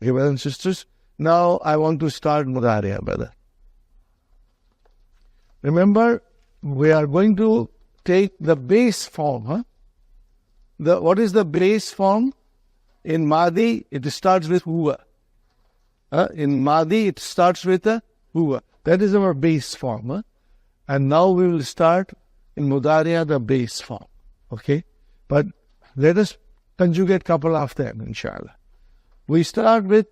Okay, brothers and sisters. Now I want to start Mudariya, brother. Remember, we are going to take the base form. What is the base form? In Madi, it starts with huwa. In Madi, it starts with a huwa. That is our base form. And now we will start in Mudariya the base form. Okay? But let us conjugate couple of them, inshallah. We start with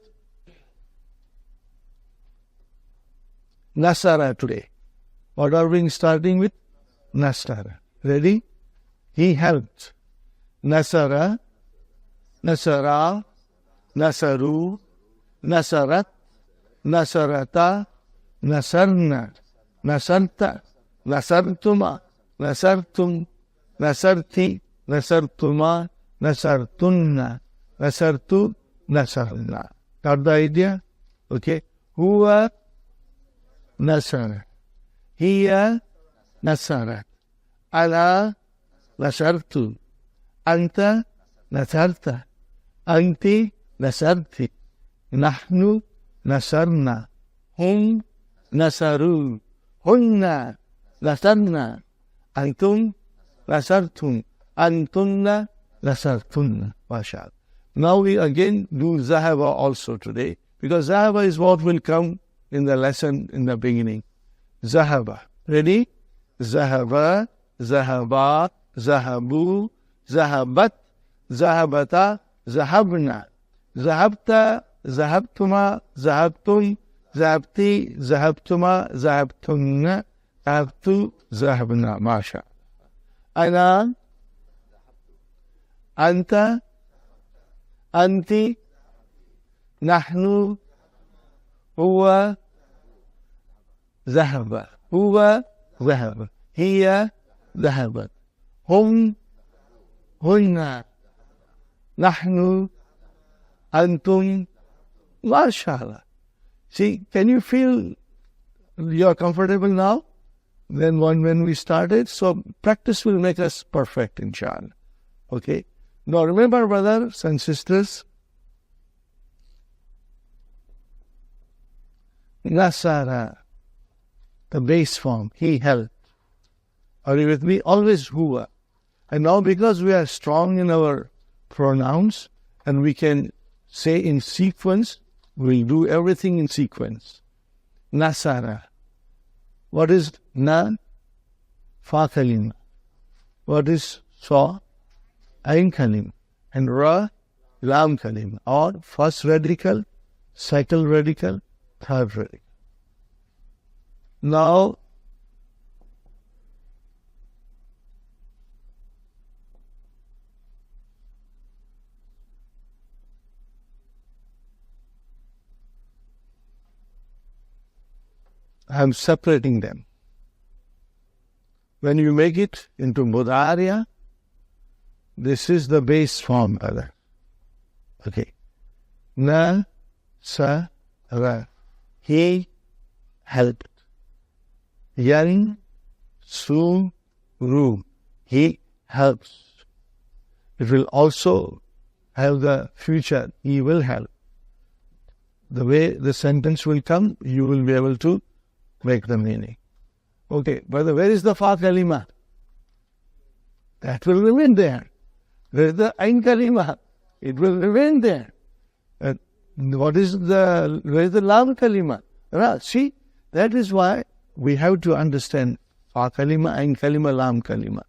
Nasara today. What are we starting with? Nasara. Ready? He helped. Nasara, Nasara, Nasaru, Nasarat, Nasarata, Nasarna, Nasarta, Nasartuma, Nasartum, Nasarti, Nasartuma, Nasartunna, Nasartu, Nasarna. Got the idea? Okay. Huwa Nasara. Hiya Nasarat. Ala Nasartu. Anta Nasarta. Anti Nasarti. Nahnu Nasarna. Hum Nasaru. Hunna Nasarna. Antum Nasartum. Antunna Nasartunna. MashaAllah. Now we again do Zahaba also today, because Zahaba is what will come in the lesson in the beginning. Zahaba. Ready? Zahaba, Zahaba, Zahabu, Zahabat, Zahabata, Zahabna, Zahabta, Zahabtuma, Zahabtum, Zahabti, Zahabtuma, Zahabtunna, Zahabtu, Zahabna. Masha. Ana, Anta, Anti, Nahnu, Huwa, Zahaba. Huwa, Zahaba. Hiya, Zahabat. Hum, Hunna. Nahnu, Antum. MashaAllah. See, can you feel you are comfortable now? Then when we started, so practice will make us perfect, inshallah. Okay? Now remember, brothers and sisters, Nasara, the base form, he helped. Are you with me? Always huwa. And now because we are strong in our pronouns and we can say in sequence, we'll do everything in sequence. Nasara. What is na? Fa kalima. What is sa? Ain kalima. And ra? Lam kalima. Or first radical, second radical, third radical. Now, I am separating them. When you make it into Mudariya, this is the base form, brother. Okay. Na, sa, ra. He helped. Yan, su, ru. He helps. It will also have the future. He will help. The way the sentence will come, you will be able to make the meaning. Okay, brother, where is the fa kalima? That will remain there. Where is the ain kalima? It will remain there. Where is the lam kalima? See, that is why we have to understand fa kalima, ain kalima, lam kalima.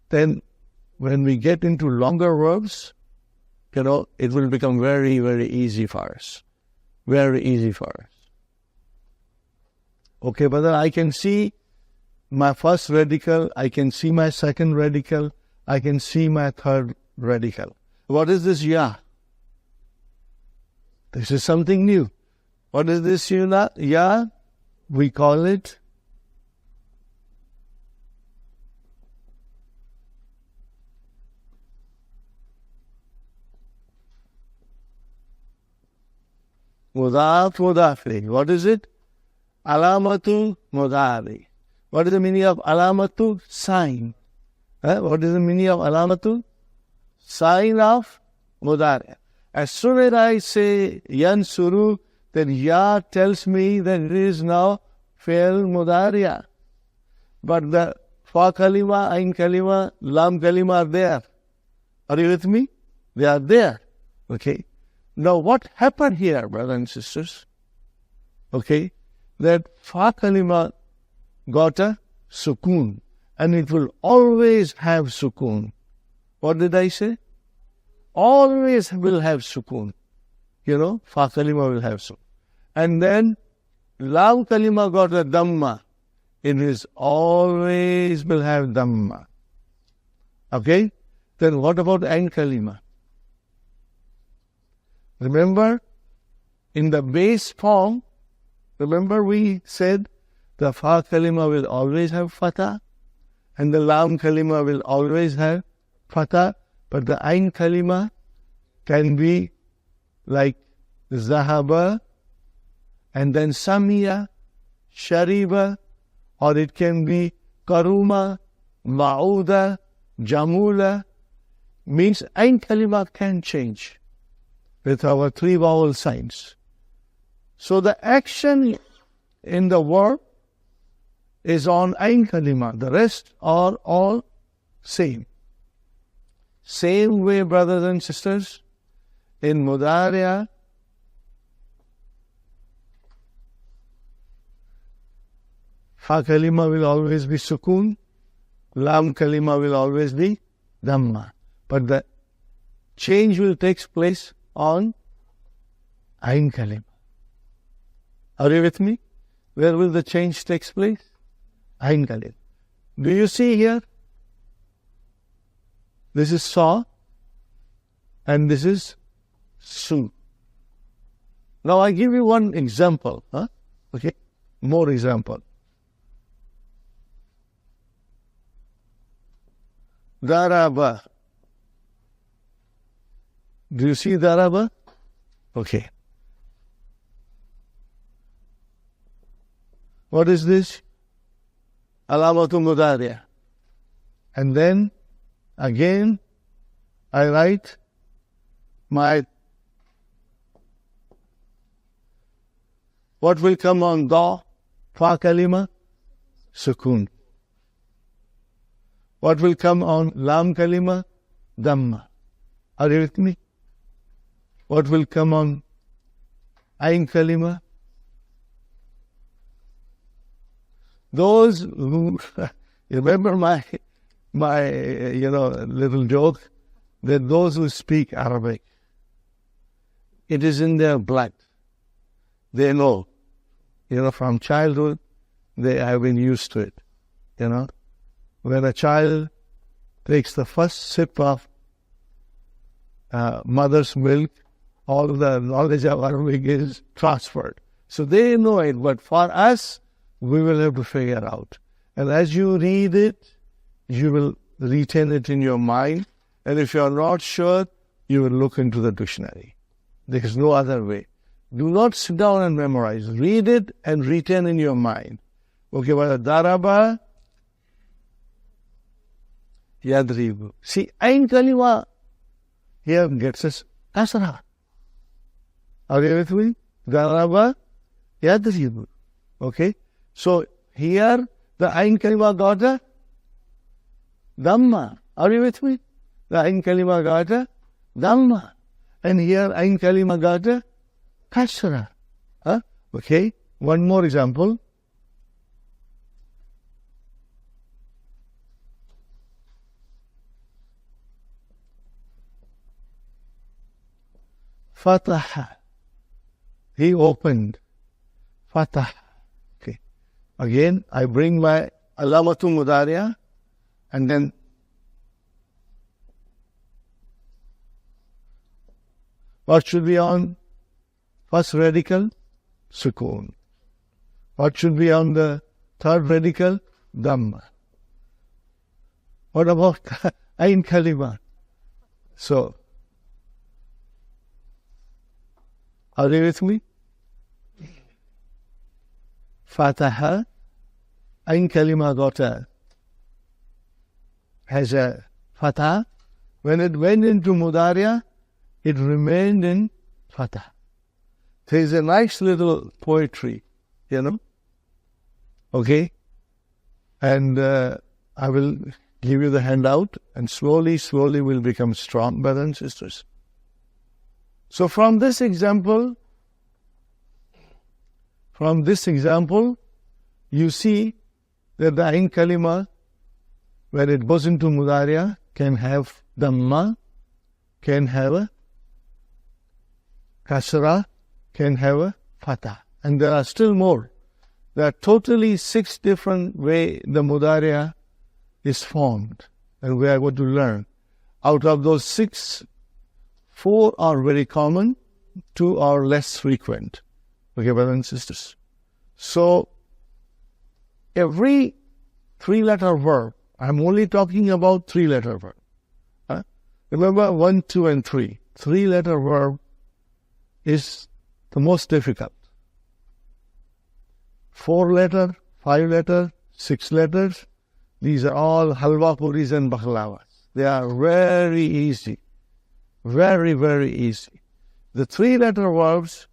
Then when we get into longer verbs, it will become very, very easy for us. Very easy for us. Okay, brother, I can see my first radical, I can see my second radical, I can see my third radical. What is this ya? This is something new. What is this ya? We call it mudaf mudafri. What is it? Alamatu mudari. What is the meaning of alamatu? Sign. What is the meaning of alamatu? Sign of mudari. As soon as I say yansuru, then ya tells me that it is now fi'l mudariya. But the fa kalima, ain kalima, lam kalima are there. Are you with me? They are there. Okay. Now what happened here, brothers and sisters? Okay. That fa kalima got a sukoon. And it will always have sukoon. What did I say? Always will have sukoon. You know, fa kalima will have sukoon. And then lam kalima got a dhamma. It is always will have dhamma. Okay? Then what about ain kalima? Remember, in the base form, remember we said the fa kalima will always have fatha and the lam kalima will always have fatha, but the ain kalima can be like zahaba and then samiya, shariba, or it can be karuma, ma'uda, jamula. Means ain kalima can change with our three vowel signs. So the action in the verb is on ain kalima. The rest are all same. Same way, brothers and sisters, in mudariya, fa kalima will always be sukoon, lam kalima will always be dhamma. But the change will take place on ain kalima. Are you with me? Where will the change take place? Ain kalima. Do you see here? This is saw and this is su. Now I give you one example. Okay, more example. Daraba. Do you see daraba? Okay. What is this? Alamatu mudariya. And then again I write my, what will come on da? Fa kalima? Sukoon. What will come on lam kalima? Dhamma. Are you with me? What will come on ain kalima? Those who remember my little joke, that those who speak Arabic, it is in their blood. They know. From childhood, they have been used to it. When a child takes the first sip of mother's milk, all the knowledge of Arabic is transferred. So they know it, but for us, we will have to figure out. And as you read it, you will retain it in your mind. And if you are not sure, you will look into the dictionary. There is no other way. Do not sit down and memorize. Read it and retain in your mind. Okay, but daraba yadribu. See, ain kalima here gets us kasra. Are you with me? Daraba yadribu. Okay? So here the ain kalima got a dhamma. Are you with me? The ain kalima got a dhamma. And here ain kalima got a kasra. Okay? One more example. Fataha. He opened. Fataha. Okay. Again, I bring my alamatu mudariya and then what should be on first radical? Sukoon. What should be on the third radical? Dhamma. What about ain kalima? So, are you with me? Fataha, ain kalima got has a fatah. When it went into mudariya, it remained in fatah. There is a nice little poetry, okay? And I will give you the handout, and slowly we'll become strong, brothers and sisters. So from this example, you see that the ain kalima, when it goes into mudariya, can have dhamma, can have a kasra, can have a fatah. And there are still more. There are totally 6 different ways the mudariya is formed. And we are going to learn. Out of those 6, 4 are very common, 2 are less frequent. Okay, brothers and sisters. So, every 3-letter verb, I'm only talking about 3-letter verb. Remember 1, 2, and 3. 3-letter verb is the most difficult. 4-letter, 5-letter, 6 letters, these are all halwa puris and baklavas. They are very easy. Very, very easy. The 3-letter verbs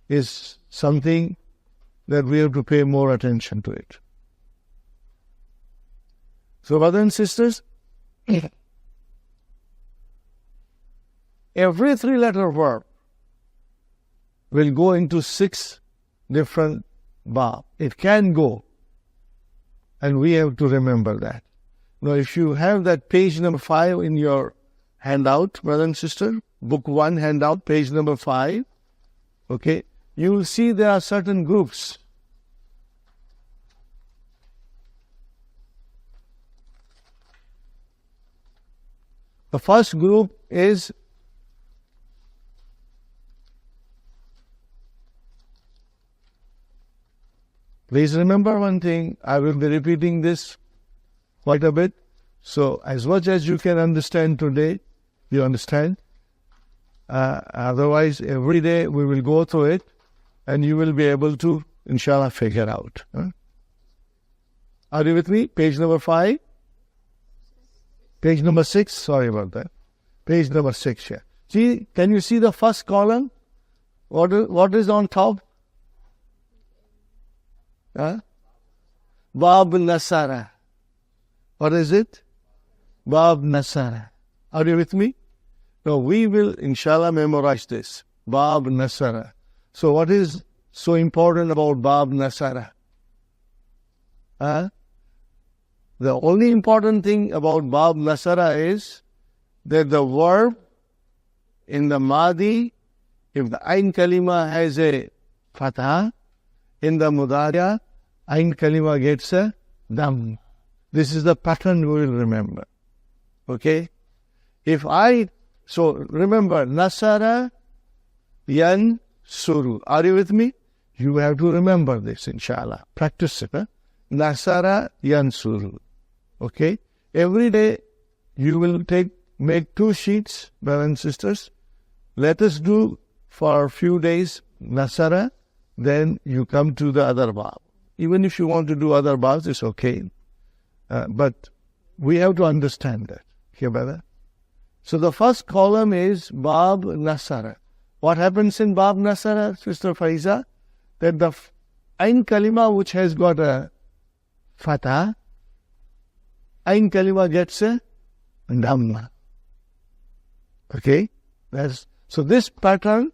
is something that we have to pay more attention to it. So, brothers and sisters, every 3-letter verb will go into 6 different bab. It can go, and we have to remember that. Now, if you have that page number 5 in your handout, brother and sister, book 1 handout, page number 5, okay, you will see there are certain groups. The first group is please remember one thing, I will be repeating this quite a bit. So, as much as you can understand today, you understand. Otherwise, every day we will go through it and you will be able to, inshallah, figure out. Are you with me? Page number 5? Page number 6? Sorry about that. Page number 6 here. See, can you see the first column? What is on top? Bab Nasara. What is it? Bab Nasara. Are you with me? Now we will, inshallah, memorize this. Bab Nasara. So what is so important about Bab Nasara? The only important thing about Bab Nasara is that the verb in the Madi, if the Ain Kalima has a Fatha, in the Mudariya, Ain Kalima gets a Dam. This is the pattern we will remember. Okay? So remember, Nasara, Yan, Suru. Are you with me? You have to remember this, inshallah. Practice it. Nasara, Yan, Suru. Okay? Every day you will make 2 sheets, brothers and sisters. Let us do for a few days Nasara, then you come to the other bab. Even if you want to do other babs, it's okay. But we have to understand that. Okay, brother? So the first column is Bab Nasara. What happens in Bab Nasara, Sister Faiza? That the Ain Kalima which has got a Fatah, Ain Kalima gets a Dhamma. Okay? So this pattern,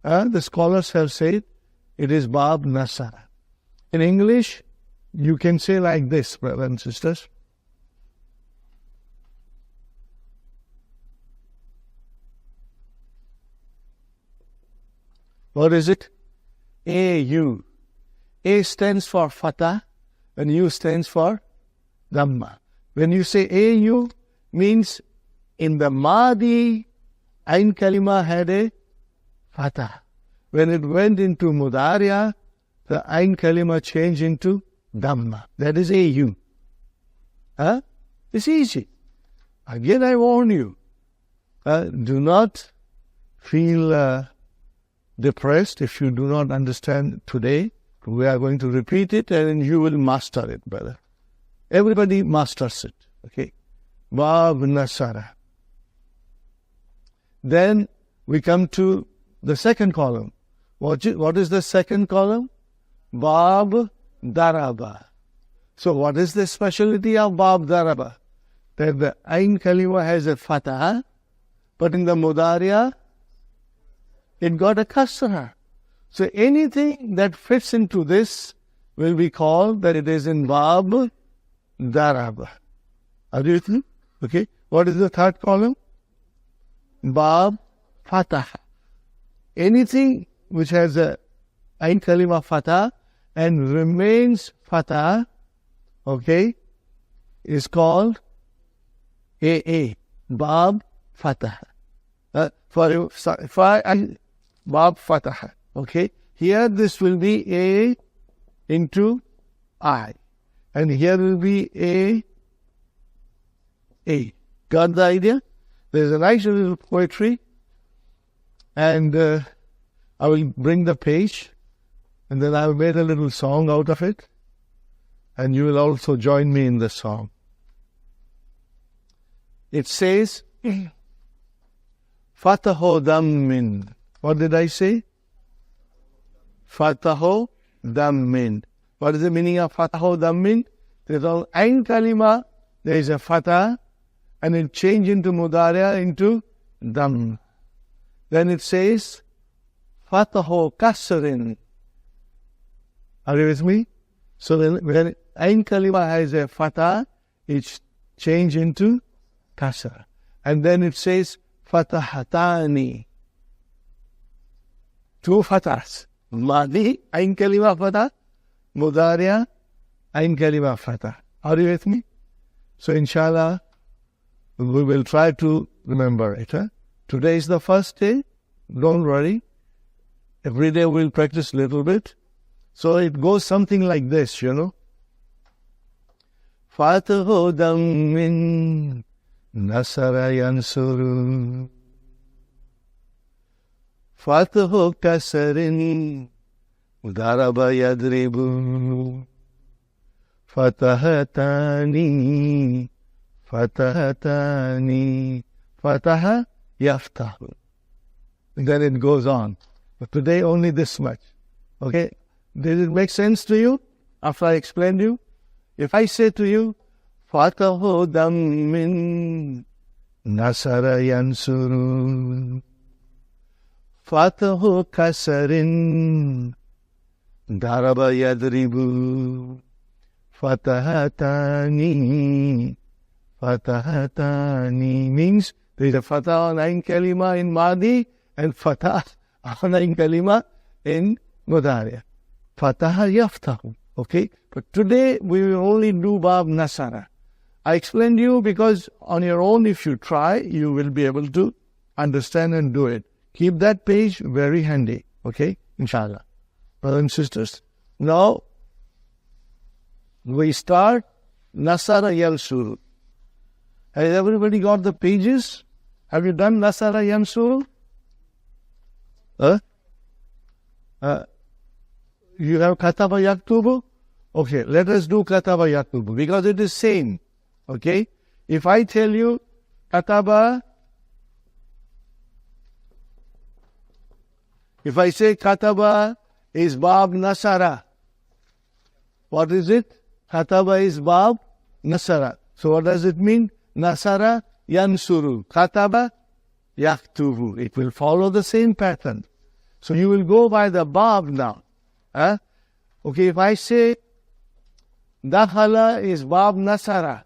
the scholars have said, it is Bab Nasara. In English, you can say like this, brothers and sisters. What is it? A-U. A stands for Fatah and U stands for Dhamma. When you say A-U, means in the Madi, Ain Kalima had a Fatah. When it went into Mudariya, the Ain Kalima changed into Dhamma. That is A-U. It's easy. Again, I warn you, do not feel depressed if you do not understand today. We are going to repeat it and you will master it, brother. Everybody masters it. Okay? Bab Nasara. Then we come to the second column. What is the second column? Bab daraba. So what is the specialty of Bab daraba? That the Ain kalima has a fatah, but in the Mudariya, it got a kasra. So anything that fits into this will be called that it is in Bab daraba. Are you with me? Okay. What is the third column? Bab fatah. Anything which has a Ain kalima fatah and remains fatah, okay, is called AA, Bab fatah. For Bab fatah. Okay. Here this will be A into I. And here will be A. Got the idea? There's a nice little poetry. And I will bring the page. And then I will make a little song out of it. And you will also join me in the song. It says, Fataho dammin. What did I say? Fataho dammin. What is the meaning of Fataho dammin? There's an Ain kalima, there is a fatah, and it changed into Mudariya into dam. Then it says, Fataho kasrin. Are you with me? So when Ain kalima has a fatah, it's changed into kasra. And then it says, Fatahatani. Two fatahs. Madi, Ain kalima fatah. Mudariya, Ain kalima fatah. Are you with me? So inshallah, we will try to remember it. Today is the first day. Don't worry. Every day we'll practice a little bit. So it goes something like this, you know. Fatahu dammin nasara yansuru. Fatahu kasarin daraba yadribu. Fatahatani, fatahatani, fataha yaftahu. Then it goes on. But today only this much. Okay? Did it make sense to you after I explained you? If I say to you, Fatahu dammin nasara yansuru. Fatahu kasarin daraba yadribu. Fatahatani, fatahatani means there is a fatah on Ain kalima in Madi and fatah on Ain kalima in Mudariya. Fataha yaftahu. Okay? But today we will only do Bab Nasara. I explained you because on your own, if you try, you will be able to understand and do it. Keep that page very handy. Okay? Inshallah. Brothers and sisters. Now, we start Nasara Yansuru. Has everybody got the pages? Have you done Nasara Yansuru? You have Kataba Yaktubu? Okay, let us do Kataba Yaktubu because it is same. Okay? If I tell you Kataba, if I say Kataba is Bab Nasara, what is it? Kataba is Bab Nasara. So what does it mean? Nasara Yansuru. Kataba Yaktubu. It will follow the same pattern. So you will go by the Bab now. Okay, if I say Dakhala is Bab Nasara.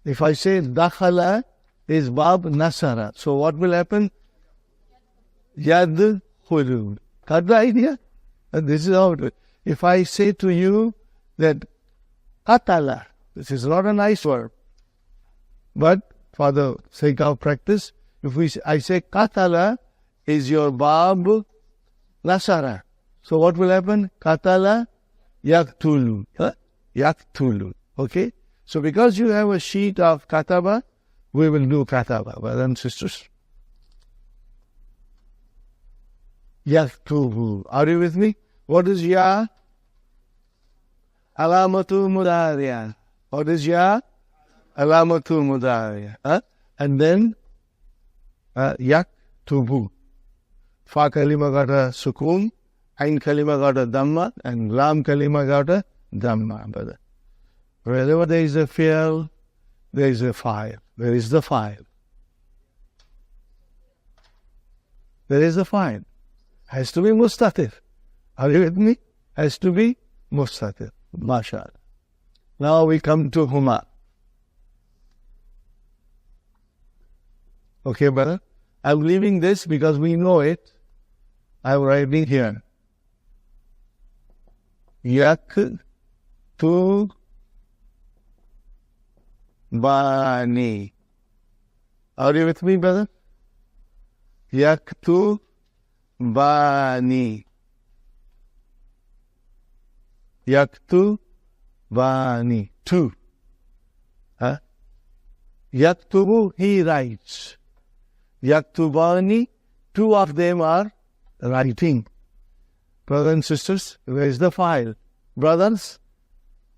If I say Dakhala is Bab Nasara. So what will happen? Yad Khulu. Got the idea? And this is how it is. If I say to you that Katala, this is not a nice verb, but for the sake of practice, I say Katala is your Bab Nasara. So what will happen? Katala Yaktulu. Yaktulu. Okay? So because you have a sheet of Kataba, we will do Kataba, brothers and sisters. Yaktubu. Are you with me? What is Ya? Alamatu Mudariya. What is Ya? Alamatu Mudariya. And then Yaktubu. Fa kalima got a sukun, Ain kalima got a dhamma, and Lam kalima got a dhamma, brother. Wherever there is a fi'l, there is a fa'il. Where is the fa'il? There is a fa'il. Has to be mustatir. Are you with me? Has to be mustatir. MashaAllah. Now we come to huma. Okay, brother? I'm leaving this because we know it. I'm writing here. Yaktubani. Are you with me, brother? Yaktubani. Yaktubani. Two. Yaktubu, he writes. Yaktubani, two of them are writing. Brothers and sisters, where is the file? Brothers,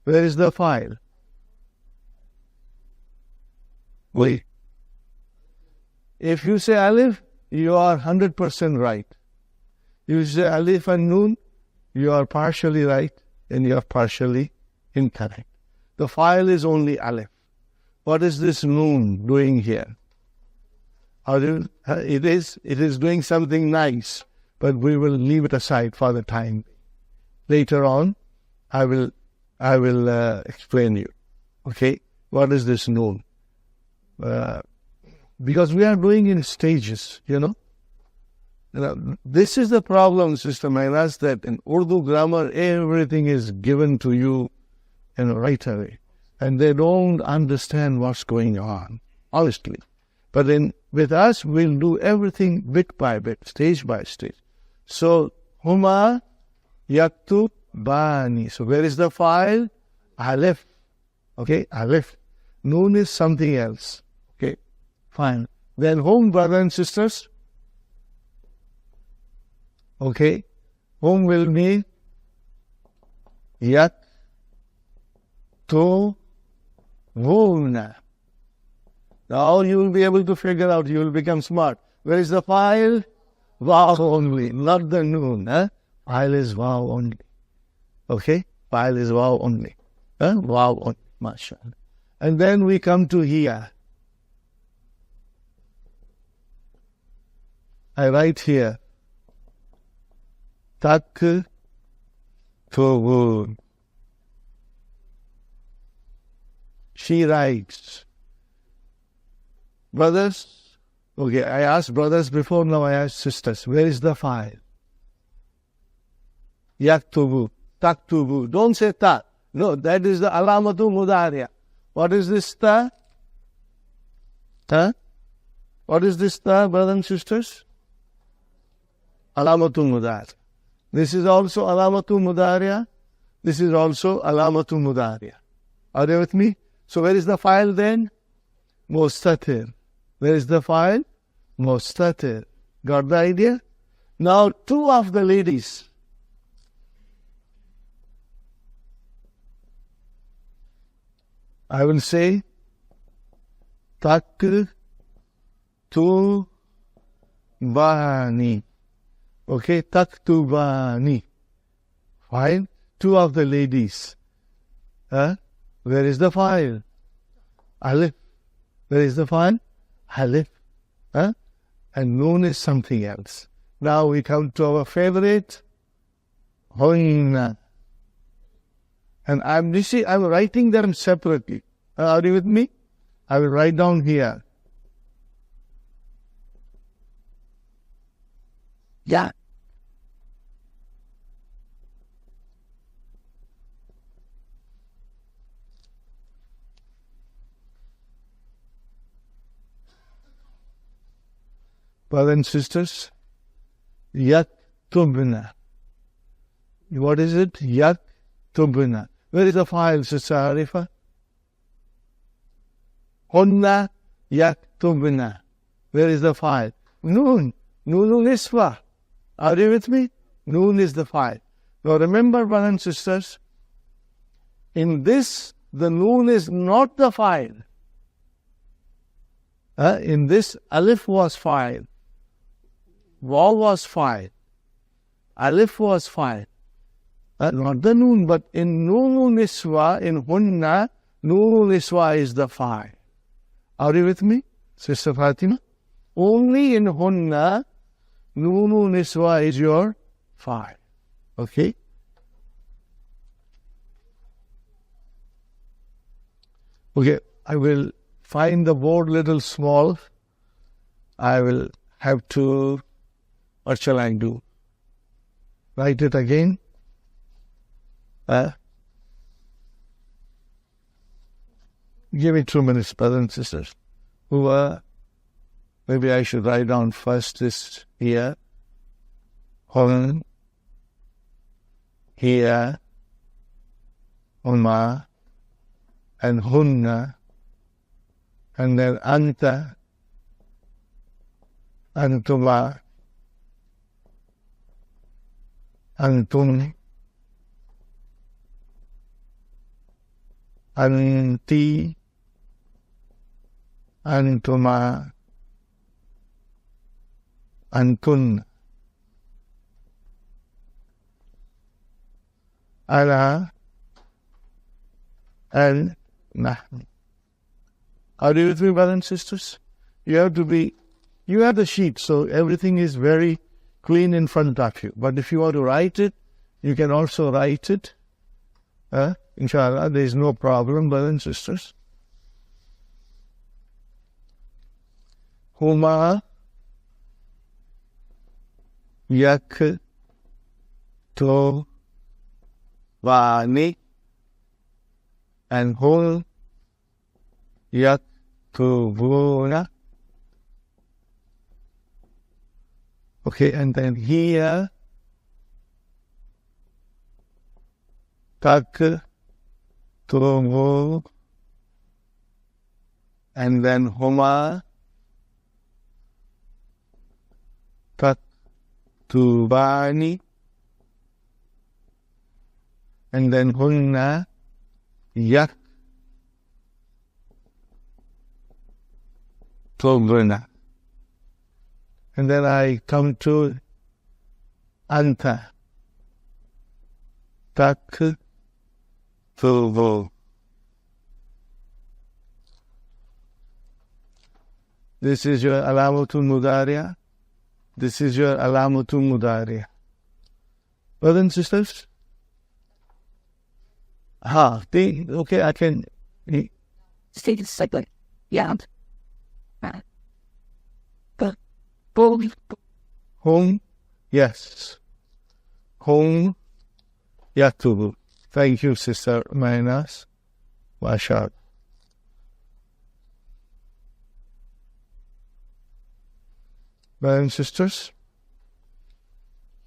where is the file? Wait. If you say alif, you are 100% right. You say alif and noon, you are partially right and you are partially incorrect. The file is only alif. What is this noon doing here? It is doing something nice, but we will leave it aside for the time. Later on, I will explain you. Okay, what is this noon? Because we are doing in stages, you know. This is the problem, Sister Mainas, that in Urdu grammar, everything is given to you right away. And they don't understand what's going on, honestly. But with us, we'll do everything bit by bit, stage by stage. So, huma yaktubani. So, where is the file? Alif. Okay, alif. Noon is something else. Okay, fine. Then home, brothers and sisters. Okay, home will be yaktubuna. Now you will be able to figure out, you will become smart. Where is the file? Vav only, not the noon. File is vav only. Okay? File is vav only. Vav only, mashallah. And then we come to here. I write here. Taktubun. She writes. Brothers, okay, I asked brothers before, now I ask sisters. Where is the file? Yaktubu, taktubu. Don't say ta. No, that is the alamatu mudariya. What is this ta? Ta? What is this ta, brothers and sisters? Alamatu mudariya. This is also alamatu mudariya. This is also alamatu mudariya. Are you with me? So where is the file then? Mustatir. Where is the file? Mustatir. Got the idea? Now, two of the ladies. I will say, taktubani. Okay, taktubani. Fine. Two of the ladies. Where is the file? Alif. Where is the file? Alif. And noon is something else. Now we come to our favorite. Hoina. And I'm writing them separately. Are you with me? I will write down here. Yeah. Brothers and sisters, yaktubna. What is it? Yaktubna. Where is the file, Sister Arifa? Hunna yaktubna. Where is the file? Noon. Noon niswa. Are you with me? Noon is the file. Now remember, brothers and sisters, in this, the noon is not the file. In this, alif was fa'il, waw was fa'il, alif was fa'il. Not the noon, but in noon niswa, in hunna, noon niswa is the fa'il. Are you with me, Sister Fatima? Only in hunna, noon niswa is your fa'il. Okay? Okay, I will find the board little small. I will have to, what shall I do? Write it again. Give me 2 minutes, brothers and sisters. Maybe I should write down first this here. Hun, here, Huma, and Hunna, and then Anta, Antuma, Antum, Anti, Antuma, Antun, Ana, and Nahnu. Are you with me, brothers and sisters? You have the sheet, so everything is very clean in front of you. But if you want to write it, you can also write it. Inshallah, there is no problem, brothers and sisters. Huma yak to vani and hul yak to vuna. Okay, and then here tak to vu, and then huma tak to vani, and then hunna yak to vuna. And then I come to anta, tak to vu. This is your alamatul mudariya. This is your alamatul mudariya. Brothers and sisters? Okay, I can... State it cycling. Yeah. Home, yes. Home, yatubu. Thank you, Sister Mainas. Mashallah. Brothers and sisters,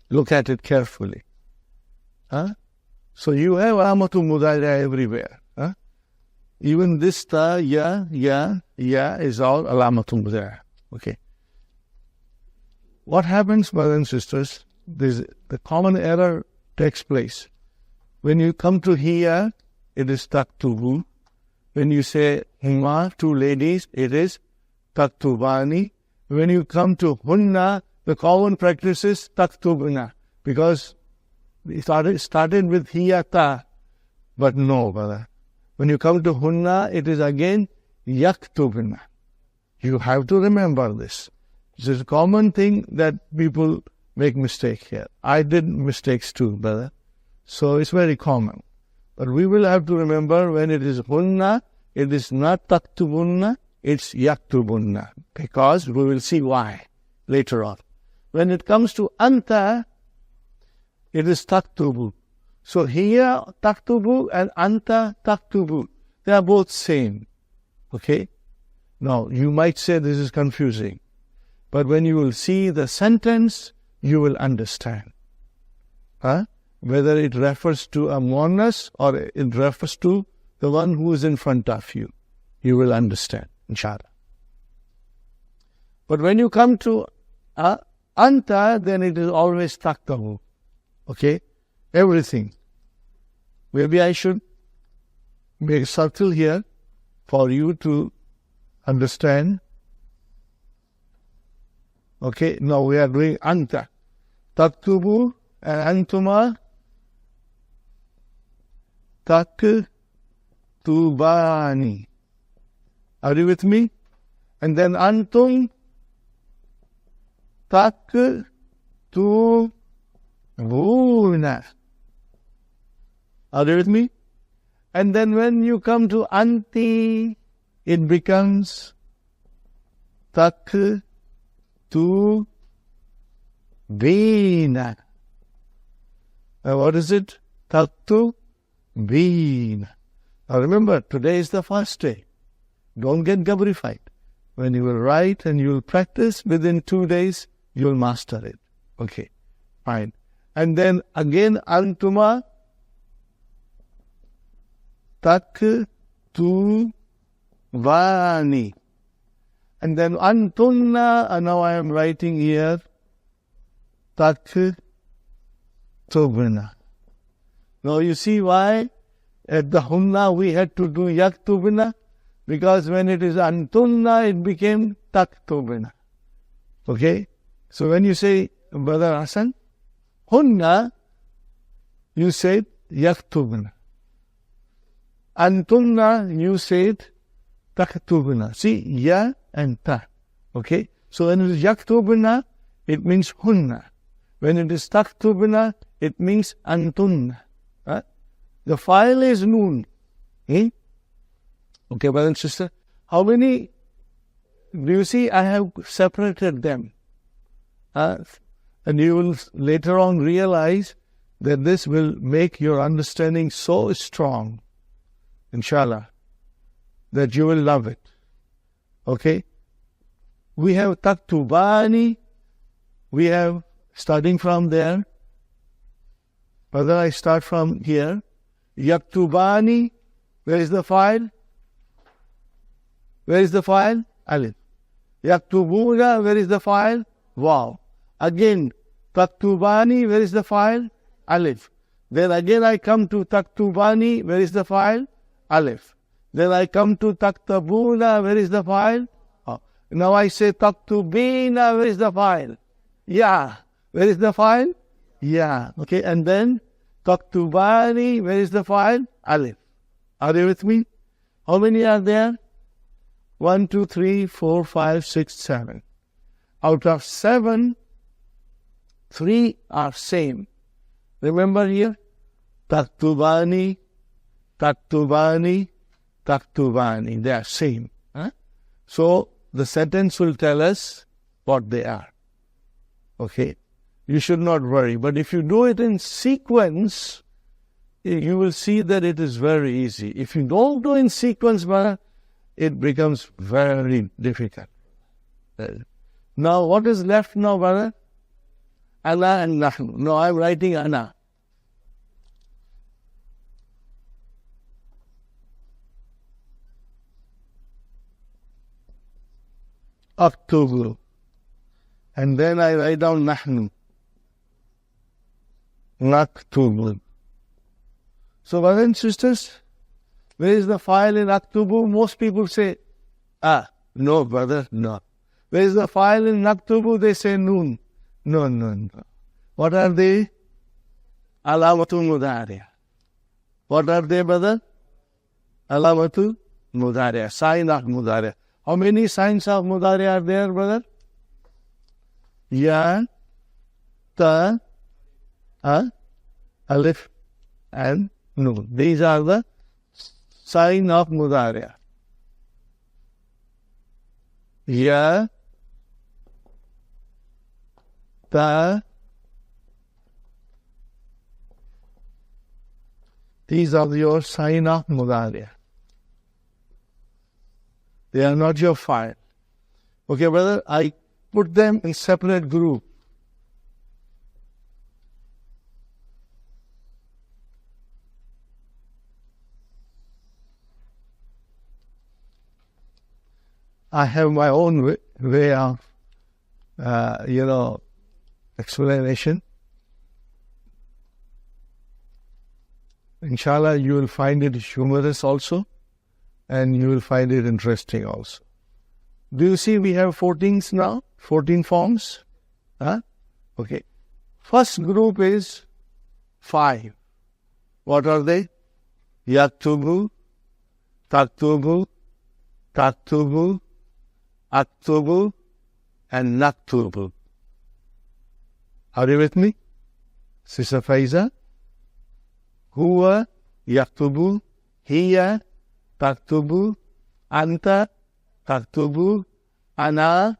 look at it carefully. So you have alamatul mudariya everywhere. Even this ta, ya is all alamatul mudariya. Okay. What happens, brothers and sisters, the common error takes place. When you come to here, it is taktubu. When you say huma, two ladies, it is taktubani. When you come to hunna, the common practice is taktubuna, because it started with hiyata. But no, brother. When you come to hunna, it is again yaktubuna. You have to remember this. This is a common thing that people make mistake here. I did mistakes too, brother. So it's very common. But we will have to remember, when it is hunna, it is not taktubunna, it's yaktubunna. Because we will see why later on. When it comes to anta, it is taktubu. So here, taktubu and anta taktubu, they are both same. Okay? Now, you might say this is confusing. But when you will see the sentence, you will understand. Whether it refers to a muannas or it refers to the one who is in front of you. You will understand, inshallah. But when you come to anta, then it is always taktahu. Okay? Everything. Maybe I should make a circle here for you to understand Okay, now we are doing anta. Taktubu and antuma. Taktubani. Are you with me? And then antum taktubuna. Are you with me? And then when you come to anti, it becomes taktubina. Now what is it? Taktubina. Now remember, today is the first day. Don't get gabrified. When you will write and you will practice, within 2 days, you will master it. Okay, fine. And then again, antuma taktubani. And then antunna, and now I am writing here, taktubna. Now you see why at the hunna we had to do yaktubna? Because when it is antunna, it became taktubna. Okay? So when you say, Brother Hassan, hunna, you said yaktubna. Antunna, you said taktubna. See, ya and ta. Okay? So when it is yaktubna, it means hunna. When it is taktubna, it means antunna. The file is noon. Okay, brother and sister. How many, do you see, I have separated them. And you will later on realize that this will make your understanding so strong, inshallah, that you will love it. Okay? We have taktubani. We have, starting from there. Brother, I start from here. Yaktubani. Where is the file? Where is the file? Alif. Yaktubuna. Where is the file? Wow. Again, taktubani. Where is the file? Alif. Then again I come to taktubani. Where is the file? Alif. Then I come to taktabuna. Where is the file? Oh. Now I say taktubina. Where is the file? Yeah. Where is the file? Yeah. Okay. And then taktubani. Where is the file? Alif. Are you with me? How many are there? 1, 2, 3, 4, 5, 6, 7. Out of 7, 3 are same. Remember here? Taktubani, taktubani, taktubani. They are same. So the sentence will tell us what they are. Okay? You should not worry. But if you do it in sequence, you will see that it is very easy. If you don't do in sequence, it becomes very difficult. Now, what is left now, brother? Ana and nahnu. No, I am writing ana. Aktubu. And then I write down nahnu. Naktubu. So, brothers and sisters, where is the file in Aktubu? Most people say, no, brother, no. Where is the file in Naktubu? They say noon. No, no, no. What are they? Alamatu Mudariya. What are they, brother? Alamatu Mudariya. Sign of Mudariya. How many signs of Mudariya are there, brother? Ya, Ta, Alif, and Noon. These are the sign of Mudariya. Ya, Ta. These are your sign of Mudariya. They are not your file. Okay, brother, I put them in separate group. I have my own way of, explanation. Inshallah, you will find it humorous also, and you will find it interesting also. Do you see we have 14 now? 14 forms? Huh? Okay. First group is 5. What are they? Yaktubu, taktubu, taktubu, aktubu, and naktubu. Are you with me? Sister Faiza? Huwa, yaktubu, hiya, taktubu, anta, taktubu, ana,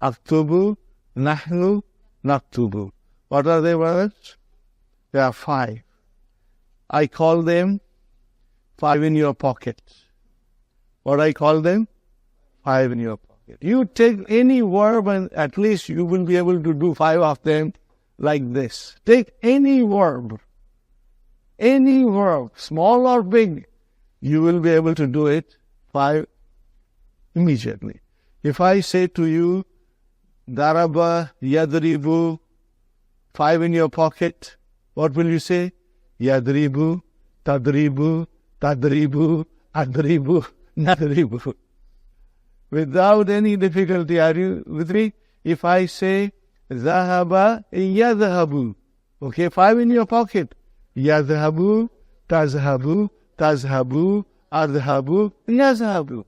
aktubu, nahnu, naktubu. What are they, brothers? There are 5. I call them 5 in your pocket. What I call them? 5 in your pocket. You take any verb and at least you will be able to do 5 of them like this. Take any verb, small or big, you will be able to do it 5 immediately. If I say to you, daraba, yadribu, 5 in your pocket, what will you say? Yadribu, tadribu, tadribu, adribu, nadribu. Without any difficulty, are you with me? If I say, zahaba, yadhabu, okay, 5 in your pocket. Yadhabu, tazhabu, tazhabu, adhabu, yazhabu.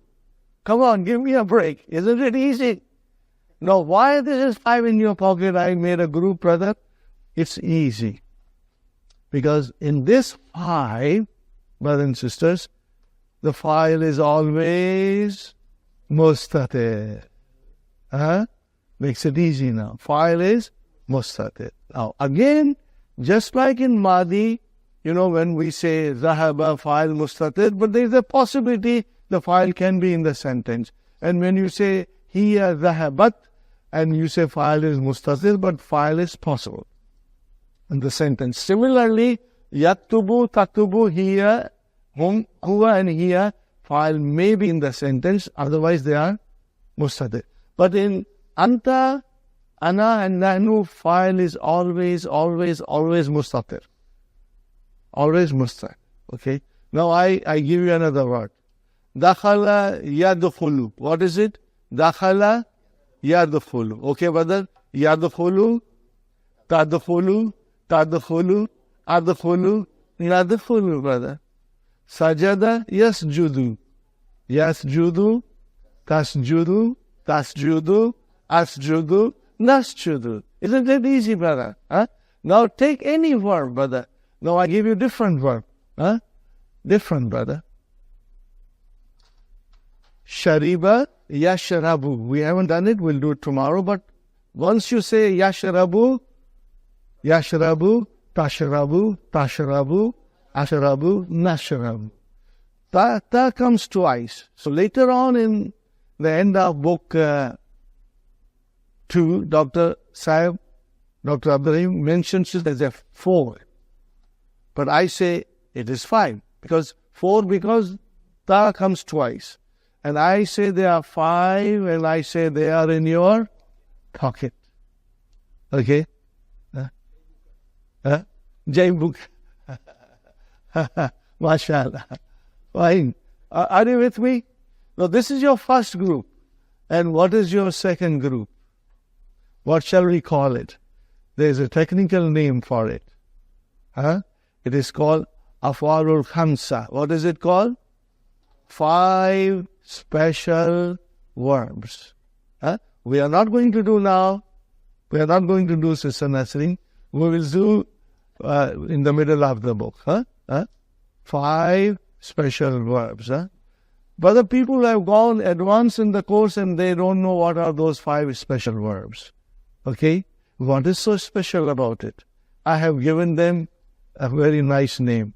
Come on, give me a break. Isn't it easy? Now, why this is 5 in your pocket? I made a group, brother. It's easy. Because in this 5, brothers and sisters, the file is always mustatir. Makes it easy now. File is mustatir. Now, again, just like in Madi, when we say zahaba, file mustatir, but there is a possibility the file can be in the sentence. And when you say hiya zahabat, and you say file is mustatir, but file is possible in the sentence. Similarly, yaktubu, taktubu, hiya, hum, huwa, and hiya, file may be in the sentence, otherwise they are mustatir. But in anta, ana, and nahnu, file is always mustatir. Always mustatir. Okay? Now I give you another word. Dakhala yadkhulu. What is it? Dakhala yadkhulu. Okay, brother? Yadkhulu, tadkhulu, tadkhulu, adkhulu, nadkhulu, brother. Sajada yasjudu. Yasjudu, tasjudu, tasjudu, asjudu, nasjudu. Isn't it easy, brother? Now take any verb, brother. Now I give you different verb. Different, brother. Shariba, yashrabu. We haven't done it, we'll do it tomorrow, but once you say yashrabu, yashrabu, tashrabu, tashrabu, ashrabu, nashrabu. Ta comes twice. So later on in the end of book 2, Dr. Abdurrahim mentions it as a 4. But I say it is 5. Because ta comes twice. And I say there are 5, and I say they are in your pocket. Okay? Jaybuk. MashaAllah. Fine. Are you with me? Now this is your first group. And what is your second group? What shall we call it? There is a technical name for it. It is called Af'alul Khamsa. What is it called? 5 special verbs. We are not going to do now. We are not going to do Sister Nasreen. We will do in the middle of the book. 5 special verbs. But the people have gone advanced in the course and they don't know what are those 5 special verbs. Okay? What is so special about it? I have given them a very nice name.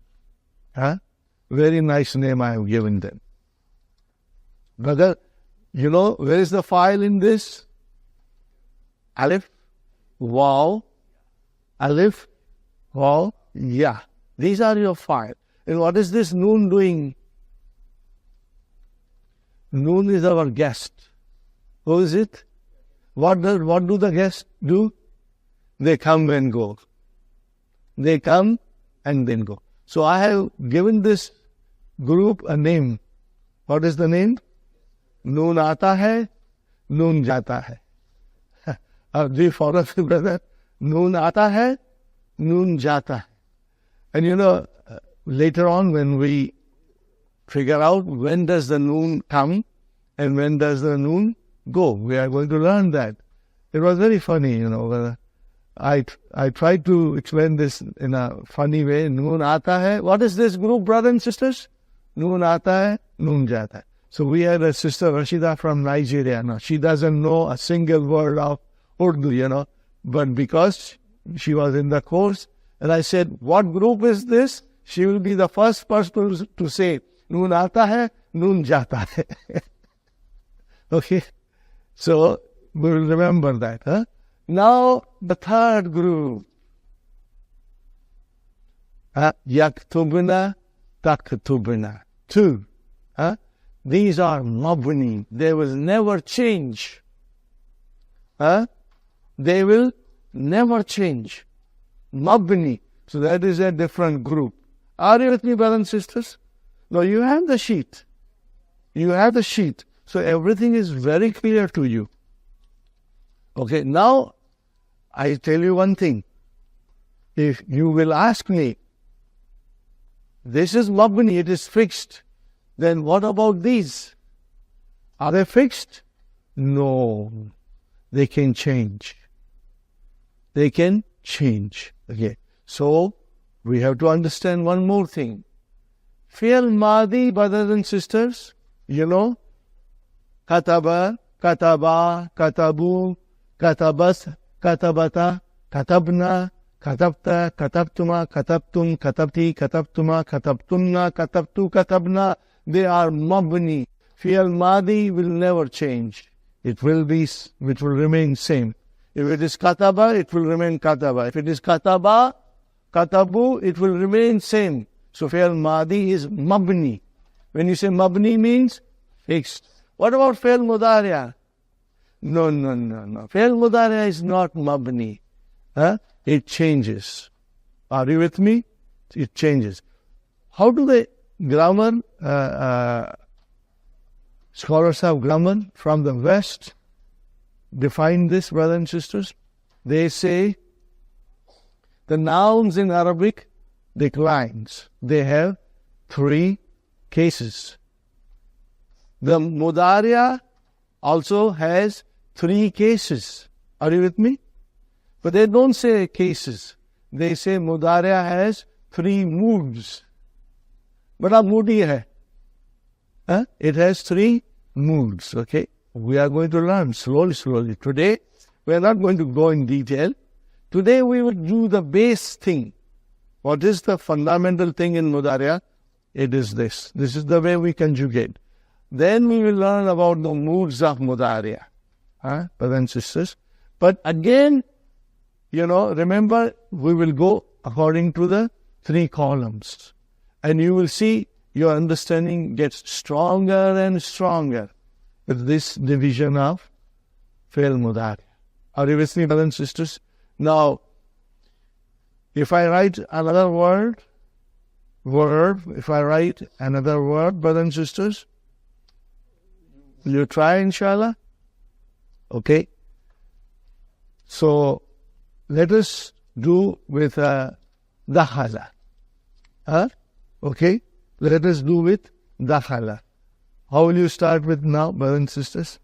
Very nice name I have given them. Brother, where is the file in this? Alif, Waw, Alif, Waw, Ya. These are your file. And what is this Noon doing? Noon is our guest. Who is it? What do the guests do? They come and go. They come and then go. So I have given this group a name. What is the name? Noon aata hai, noon jata hai. Do you follow me, brother? Noon aata hai, noon jata hai. And you know, later on when we figure out when does the noon come and when does the noon go, we are going to learn that. It was very funny, you know. I tried to explain this in a funny way. Noon aata hai. What is this group, brothers and sisters? Noon aata hai, noon jata hai. So we had a sister, Rashida, from Nigeria. Now, she doesn't know a single word of Urdu, you know. But because she was in the course, and I said, what group is this? She will be the first person to say, noon aata hai, noon jata hai. Okay? So, we will remember that. Huh? Now, the third group. Yaktubna, taktubna. Two. These are mabni. They will never change. They will never change. Mabni. So that is a different group. Are you with me, brothers and sisters? Now you have the sheet. You have the sheet. So everything is very clear to you. Okay, now I tell you one thing. If you will ask me, this is mabni, it is fixed. Then what about these? Are they fixed? No. They can change. They can change. Okay. So, we have to understand one more thing. Fi'l Madi, brothers and sisters, you know, kataba, kataba, katabu, katabas, katabata, katabna, katabta, katabtuma, katabtum, katabti, katabtuma, katabtunna, katabtu, katabna. They are mabni. Fi'l Madi will never change. It will remain same. If it is kataba, it will remain kataba. If it is kataba, katabu, it will remain same. So fi'l Madi is mabni. When you say mabni means fixed. What about fi'l Mudariya? No. Fi'l Mudariya is not mabni. It changes. Are you with me? It changes. How do the grammar, scholars of grammar from the West define this, brothers and sisters? They say the nouns in Arabic declines. They have three cases. The Mudariya also has three cases. Are you with me? But they don't say cases. They say Mudariya has three moods. Bada moody hai. It has three moods. Okay? We are going to learn slowly. Today, we are not going to go in detail. Today, we will do the base thing. What is the fundamental thing in Mudariya? It is this. This is the way we conjugate. Then we will learn about the moods of Mudariya. Brothers and sisters. But again, you know, remember, we will go according to the three columns. And you will see your understanding gets stronger and stronger with this division of fi'l Mudariya. Are you with me, brothers and sisters? Now, if I write another word, if I write another word, brothers and sisters, will you try, inshallah? Okay. So, let us do with dakhala. Okay? Let us do with dakhala. How will you start with now, brothers and sisters?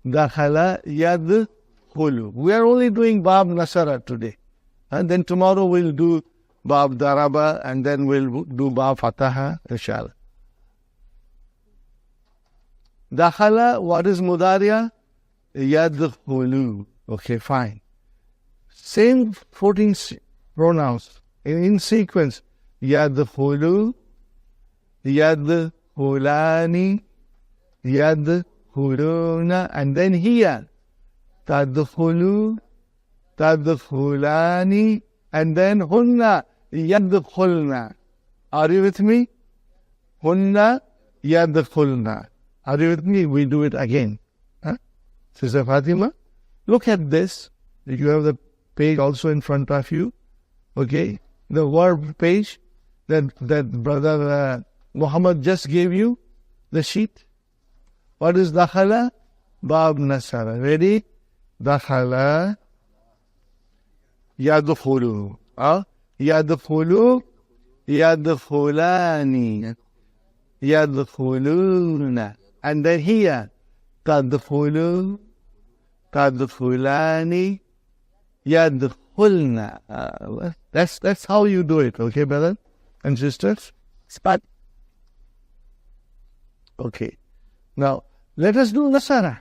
Dakhala yadkhulu. We are only doing Bab Nasara today. And then tomorrow we'll do Bab Daraba and then we'll do Bab Fataha, inshallah. Dakhala, what is Mudariya? Yadkhulu. Okay, fine. Same 14 pronouns in sequence. Yadkhulu, yadkhulani, yadkhuluna, and then here. Tadkhulu, tadkhulani, and then hunna, yadkhulna. Are you with me? Hunna, yadkhulna. Are you with me? We do it again. Sister Fatima, look at this. You have the page also in front of you. Okay? The verb page that brother Muhammad just gave you, the sheet. What is dakhala? Bab nasara. Ready? Dakhala. Yadkhulu. Yadkhulu. Yadkhulani. Yadkhuluna. And then here. Tadkhulu. Tadkhulani. Yadkhulna. That's how you do it. Okay, brother and sisters? Spot. Okay. Now, let us do Nasara.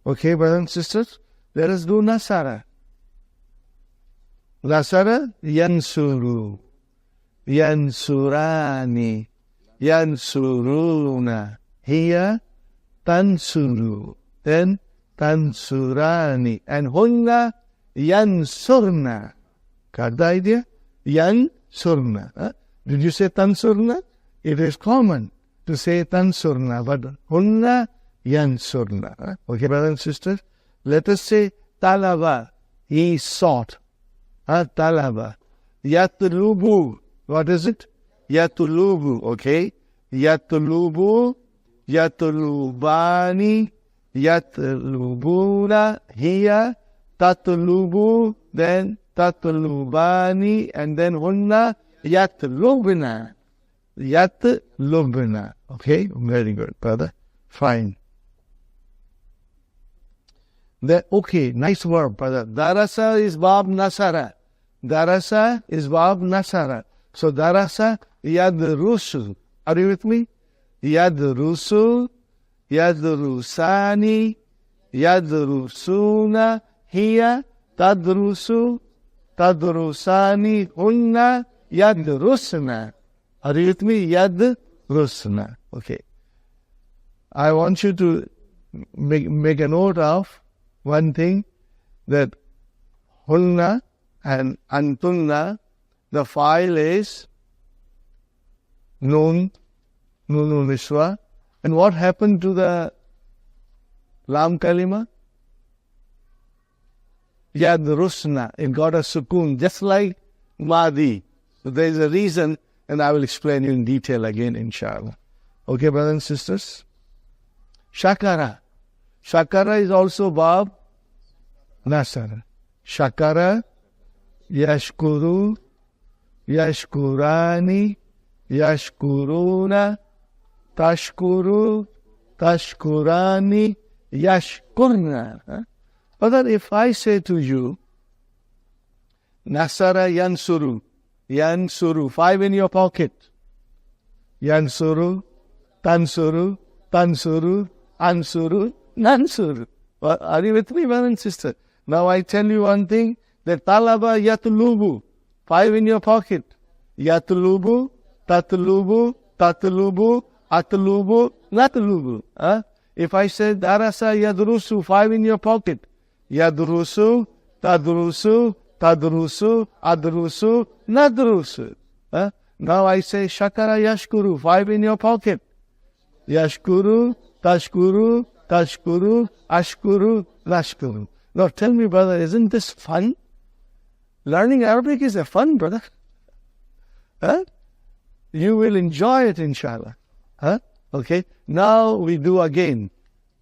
Okay, brothers and sisters? Let us do Nasara. Nasara, Yansuru. Yansurani. Yansuruna. Here, Tansuru. Then, Tansurani. And Hunna, Yansurna. Got the idea? Yansurna. Did you say Tansurna? It is common to say Tansurna, but Hunna Yansurna. Okay, brothers and sisters? Let us say Talaba. He sought. Talaba. Yatlubu. What is it? Yatlubu. Okay. Yatlubu. Yatlubani. Yatlubuna. Here. Tatlubu. Then Tatlubani. And then Hunna Yatlubna. Yatlubna. Okay, very good, brother. Fine. Okay, nice verb, brother. Darasa is Bab Nasara. Darasa is Bab Nasara. So Darasa, Yadrusu. Are you with me? Yadrusu, Yadrusani, Yadrusuna. Here, Tadrusu, Tadrusani, Hunna, Yadrusna. Are you with me? Yadrusna. Okay. I want you to make a note of one thing, that Hunna and Antunna, the file is Nun Niswa. And what happened to the Lam Kalima? Yadrusna. It got a sukun, just like Madi. So there is a reason, and I will explain you in detail again, inshallah. Okay, brothers and sisters? Shakara. Shakara is also Bab Nasara. Shakara, Yashkuru, Yashkurani, Yashkuruna, Tashkuru, Tashkurani, Yashkurna. Brother, if I say to you, Nasara Yansuru, Yansuru, 5 in your pocket. Yansuru, Tansuru, Tansuru, Ansuru, Nansuru. Are you with me, brother and sister? Now I tell you one thing, that Talaba Yatlubu, 5 in your pocket. Yatlubu, Tatlubu, Tatlubu, Atlubu, Natlubu. If I say Darasa Yadrusu, 5 in your pocket. Yadrusu, Tadrusu, Tadrusu, Adrusu, Nadrusu. Now I say Shakara Yashkuru, 5 in your pocket. Yashkuru, Tashkuru, Tashkuru, Ashkuru, Lashkuru. Now tell me, brother, isn't this fun? Learning Arabic is a fun, brother. You will enjoy it, inshallah. Okay. Now we do again.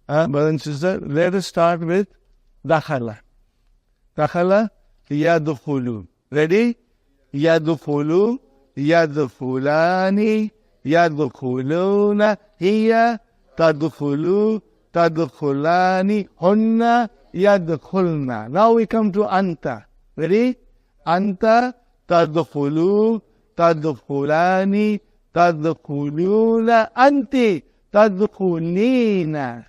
Brother and sister, let us start with Dakhala. Dakhala, Yadkhulu. Ready? Yadkhulu, Yadkhulani, Yadkhuluna. Here, Tadkhulu, Tadkhulani, Hunna, Yadkhulna. Now we come to Anta. Ready? Anta, Tadkhulu, Tadkhulani, Tadkhuluna. Anti, Tadkhulina.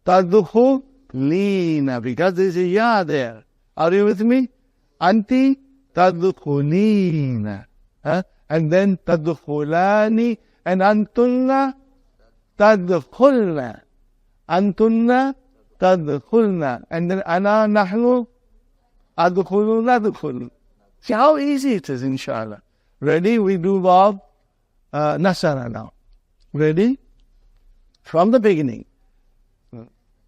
Tadkhulina. Because there is a ya there. Are you with me? Anti, Tadkhulina. And then Tadkhulani. And Antunna, Tadkhulna. Antunna, Tadkhulna. And then Ana, Nahnu, Adkhulu, Nadkhulu. See how easy it is, inshallah. Ready? We do Bab Nasara now. Ready? From the beginning.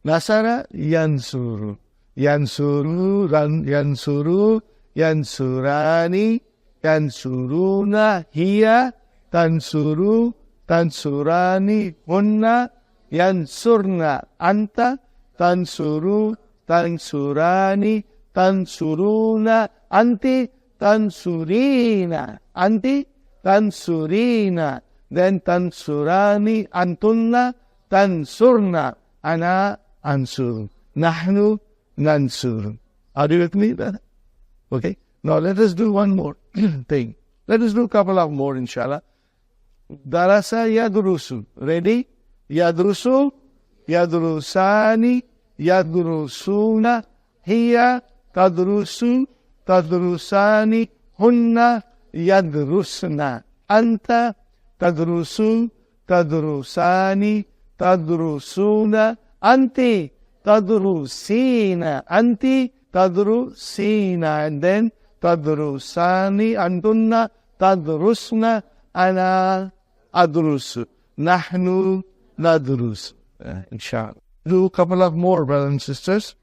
Nasara, Yansuru. Yansuru, Yansuru, Yansurani, Yansuruna. Here, Tansuru, Tansurani, Hunna, yansurna. Anta tansuru, tansurani, tansuruna. Anti tansurina. Anti tansurina. Then tansurani, antunna, tansurna. Ana ansur. Nahnu nansur. Are you with me? Okay. Now let us do one more thing. Let us do a couple of more, inshallah. Darasa yadrusu. Ready? Yadrusu, yadrusani, yadrusuna. Hiya tadrusu, tadrusani. Hunna yadrusna. Anta tadrusu, tadrusani, tadrusuna. Anti tadrusina. Anti tadrusina. And then tadrusani, antunna tadrusna. Ana adrusu. Nahnu nadrus. Inshallah. Do a couple of more, brothers and sisters.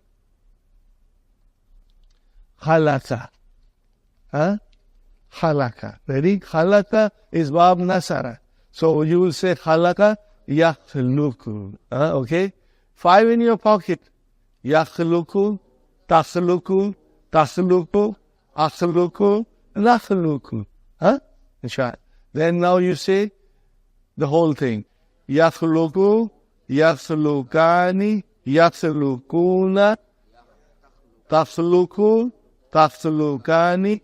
Khalaka. Khalaka. Ready? Khalaka is Bab Nasara. So you will say Khalaka yakhluku. Okay? 5 in your pocket. Yakhluku, takhluku, takhluku, akhluku, nakhluku. Inshallah. Then now you say the whole thing. Yakhluku, yakhlukani, yakhlukuna, takhluku, takhlukani,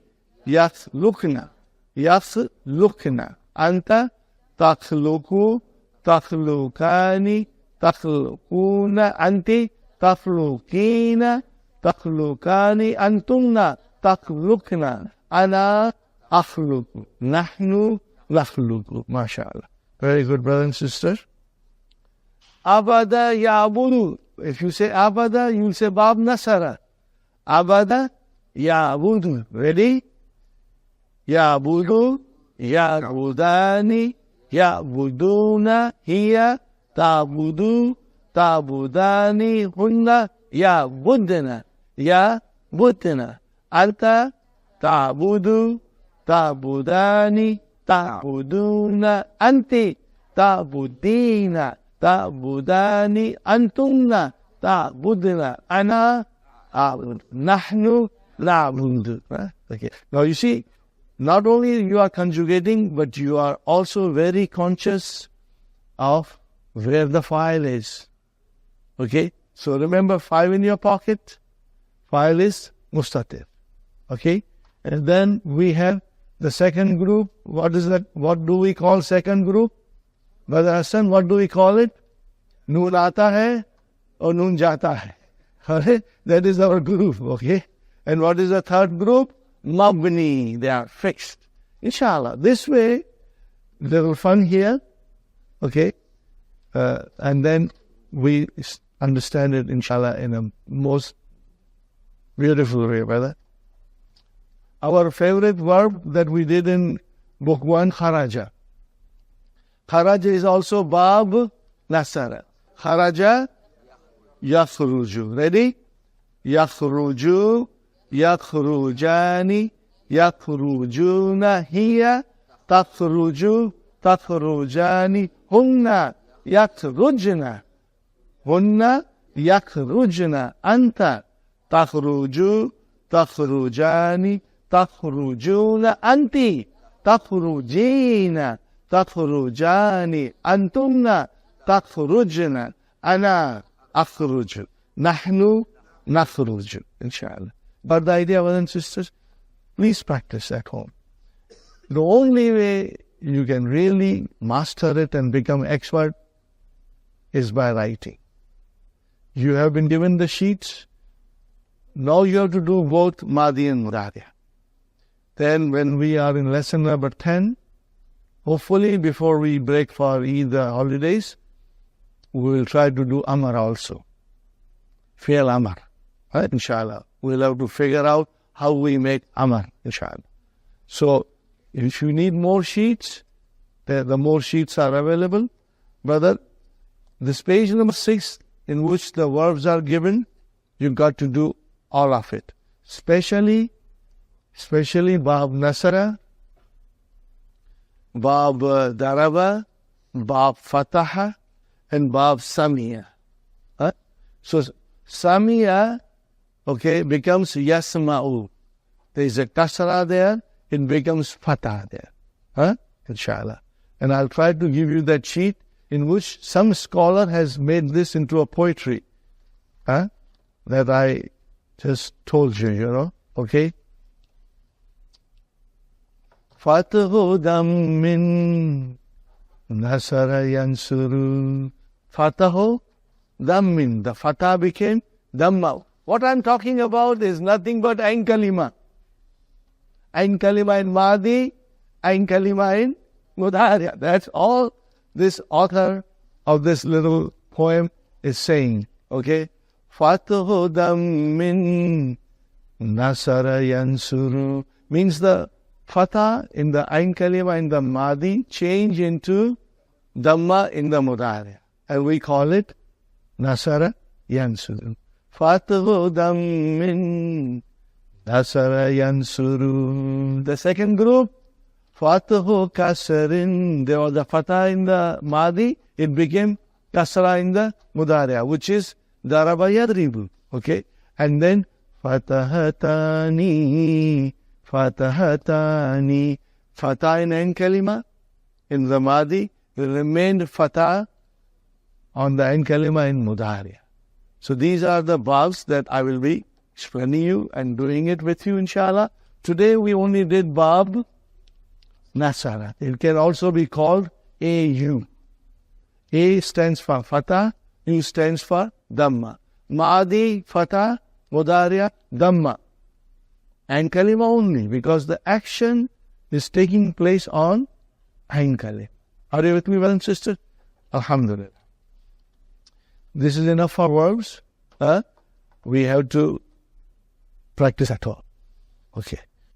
yakhlukna, yakhlukna. Anta takhluku, takhlukani, takhlukuna. Anti takhlukina, takhlukani. Antumna takhlukna. Ana akhluku. Nahnu nakhluku. MashaAllah. Very good, brothers and sisters. Abada ya'budu. If you say abada, you will say Bab Nasara. Abada ya'budu. Ready? Ya'budu, ya'budani, ya'buduna. Hiya ta'budu, ta'budani. Hunna ya'budna, ya'budna. Anta ta'budu, ta'budani, ta'buduna. Anti ta'budina, ta'budani. Antumna ta'budna. Ana a'bud. Nahnu na'budu. Okay. Now you see, not only you are conjugating, but you are also very conscious of where the file is. Okay. So remember, 5 in your pocket. File is mustatir. Okay. And then we have the second group. What is that? What do we call second group? Brother Hassan, what do we call it? Noon aata hai or noon jata hai. Alright? That is our group. Okay. And what is the third group? Mabni. They are fixed. Inshallah. This way, little fun here. Okay. And then we understand it, inshallah, in a most beautiful way, brother. Our favorite verb that we did in book 1, kharaja. Kharaja is also Bab Nasara. Kharaja, yakhruju. Ready? Yakhruju, yakhrujani, yakhrujuna. Hiya takhruju, takhrujani. Hunna yakhrujna. Hunna yakhrujna. Anta takhruju, takhrujani, takhrujuna. Anti takhrujina, takhrujani. Antumna takhrujna. Ana akhruju. Nahnu nakhruju. Inshallah. But the idea, brothers and sisters, please practice at home. The only way you can really master it and become expert is by writing. You have been given the sheets. Now you have to do both Madi and Mudari. Then when we are in lesson number 10, hopefully before we break for Eid holidays, we will try to do Amar also. Fi'l Amar. Right? Inshallah. We'll have to figure out how we make Amar. Inshallah. So, if you need more sheets, the more sheets are available. Brother, this page number 6 in which the verbs are given, you've got to do all of it. Especially Bab Nasara, Bab Daraba, Bab Fataha, and verb samiya. Huh? So samiya, okay, becomes yasma'u. There is a kasra there, it becomes fatah there. Huh? Inshallah. And I'll try to give you that sheet in which some scholar has made this into a poetry. Huh? That I just told you, you know. Okay? Fatahu dammin nasara yansuru. Fatahu dammin. The fatah became damma. What I'm talking about is nothing but ain kalima. Ain kalima in Madi, ain kalima in Mudhariya. That's all this author of this little poem is saying. Okay? Fatahu dammin nasara yansuru means the fatah in the ain kalima in the Madi change into Dhamma in the Mudhariya. And we call it nasara yansuru. Fatahu dammin nasara yansuru. The second group, Fatahu kasarin. There was a fatah in the Madi, it became kasra in the Mudhariya, which is daraba yadribu. Okay? And then fatahatani, fatahatani. Fatah in ain kalima in the Madi remained fatah on the ain kalima in Mudhariya. So these are the verbs that I will be explaining you and doing it with you, inshallah. Today we only did verb nasara. It can also be called AU. A stands for fatah, U stands for Dhamma. Madi, fatah, Mudhariya, Dhamma. Ain kalima only, because the action is taking place on ain kalima. Are you with me, brothers and sisters? Alhamdulillah. This is enough for verbs. We have to practice at all. Okay.